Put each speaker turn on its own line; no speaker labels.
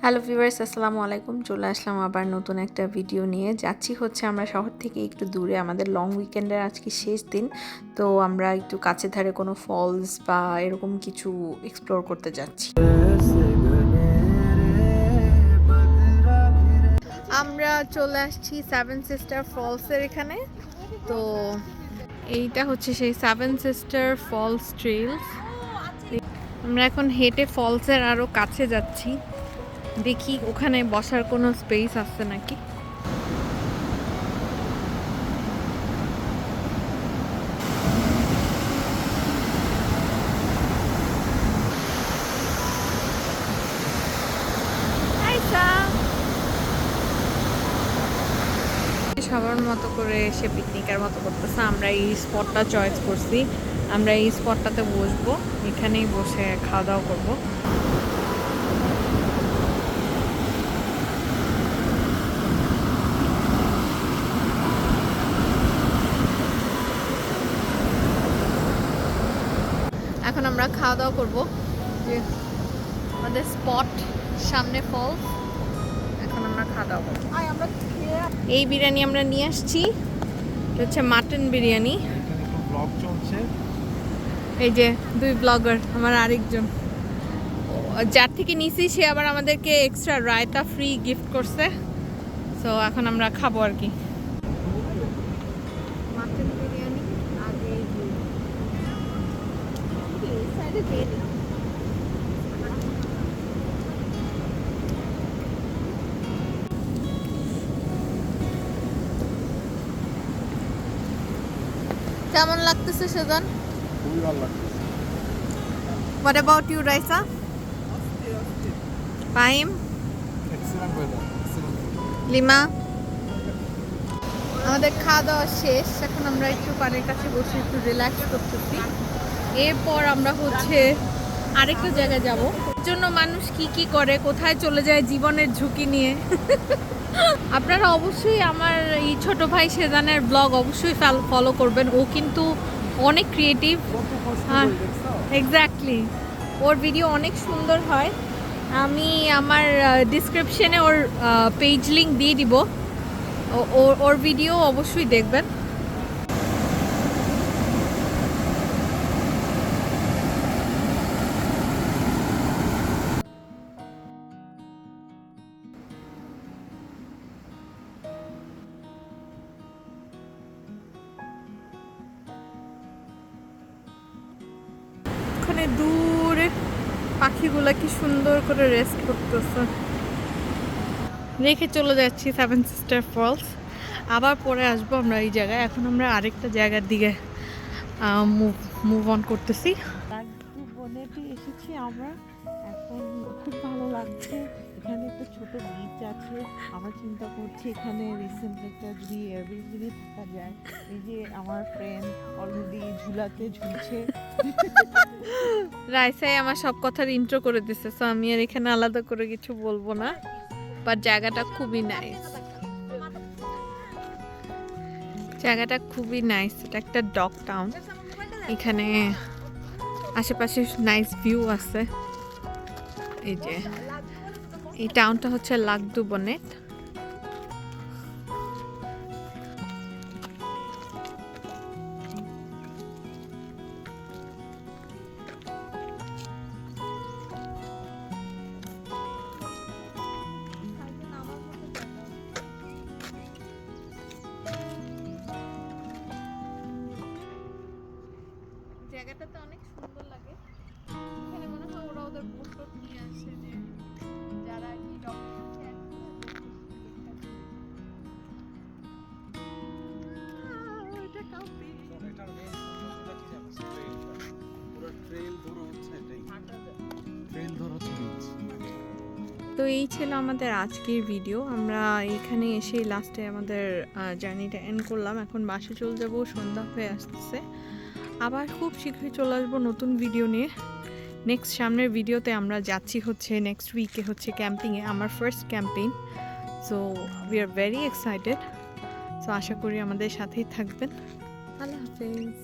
Hello viewers, আসসালামু আলাইকুম। চলে আসলাম আবার নতুন একটা ভিডিও নিয়ে। যাচ্ছি হচ্ছে আমরা শহর থেকে একটু দূরে, আমাদের লং উইকেন্ডের আজকে শেষ দিন। তো আমরা একটু কাছে ধারে কোনো ফলস বা এরকম কিছু এক্সপ্লোর করতে যাচ্ছি। আমরা চলে আসছি সেভেন সিস্টার ফলসের এখানে। তো এইটা হচ্ছে সেই সেভেন সিস্টার ফলস ট্রেলস। আমরা এখন হেঁটে ফলসের আরও কাছে যাচ্ছি, দেখি ওখানে বসার কোনো স্পেস আছে নাকি। সবার মতো করে এসে পিকনিকের মতো করতেছে। আমরা এই স্পটটা চয়েস করছি, আমরা এই স্পটটাতে বসবো, এখানেই বসে খাওয়া দাওয়া করবো। এখন আমরা খাওয়া দাওয়া করবো, যে আমাদের স্পট সামনে ফলস। এখন আমরা খাওয়া দাওয়া করবো। এই বিরিয়ানি আমরা নিয়ে আসছি, এটা হচ্ছে মাটন বিরিয়ানি। এই যে দুই ব্লগার, আমার আরেকজন যার থেকে নিছি সে আবার আমাদেরকে এক্সট্রা রায়তা ফ্রি গিফট করছে। সো এখন আমরা খাবো আর কি মাটন বিরিয়ানি। আগে কেমন লাগতেছে সেজন?
খুবই ভালো লাগছে।
What about you, Raisa? Paim?
Excellent weather, excellent.
Lima? আমাদের খাওয়া দাওয়া শেষ, এখন আমরা একটু পানির কাছে বসে একটু রিল্যাক্স করতেছি। এরপর আমরা হচ্ছে আরেকটা জায়গায় যাব। এর জন্য মানুষ কি কি করে, কোথায় চলে যায় জীবনের ঝুঁকি নিয়ে। আপনারা অবশ্যই আমার এই ছোট ভাই সেজানের ব্লগ অবশ্যই ফলো করবেন। ও কিন্তু অনেক ক্রিয়েটিভ। এক্স্যাক্টলি, ওর ভিডিও অনেক সুন্দর হয়। আমি আমার ডিসক্রিপশনে ওর পেজ লিংক দিয়ে দিব, ওর ভিডিও অবশ্যই দেখবেন। ওখানে দূরে পাখিগুলা কি সুন্দর করে রেস্ট করতেছে। রেখে চলে যাচ্ছি সেভেন সিস্টার ফলস, আবার পরে আসবো আমরা এই জায়গায়। এখন আমরা আরেকটা জায়গার দিকে মুভ অন করতেছি।
বনেতে এসেছি আমরা, এখন খুব ভালো লাগছে। এখানে একটা ছোট বিচ আছে, আমরা চিন্তা করছি এখানে রিসেন্ট একটা যদি এয়ারবিএনবি থাকা যায়। এই যে আমার ফ্রেন্ড অলরেডি ঝুলাতে ঝুলছে।
রাইসাই আমার সব কথার ইন্ট্রো করে দিছে, সো আমি আর এখানে আলাদা করে কিছু বলবো না, বাট জায়গাটা খুবই নাইস। জায়গাটা খুবই নাইস, এটা একটা ডগ টাউন। এখানে আশেপাশে নাইস ভিউ আছে। এই যে এই টাউনটা হচ্ছে লাগদু বনেট। জায়গাটা তো অনেক সুন্দর লাগে। এখানে মনে হয় ওরা ওদের বোট টোট নিয়ে আসে, যে যারা কি তো এই ছিল আমাদের আজকের ভিডিও। আমরা এখানে এসে লাস্টে আমাদের জার্নিটা এন্ড করলাম। এখন বাসে চলে যাব, সন্ধ্যা হয়ে আসতেছে। আবার খুব শীঘ্রই চলে আসবো নতুন ভিডিও নিয়ে। নেক্সট সামনের ভিডিওতে আমরা যাচ্ছি হচ্ছে নেক্সট উইকে হচ্ছে ক্যাম্পিংয়ে, আমার first camping. So we are very excited. So আশা করি আমাদের সাথেই থাকবেন। আল্লাহ হাফেজ।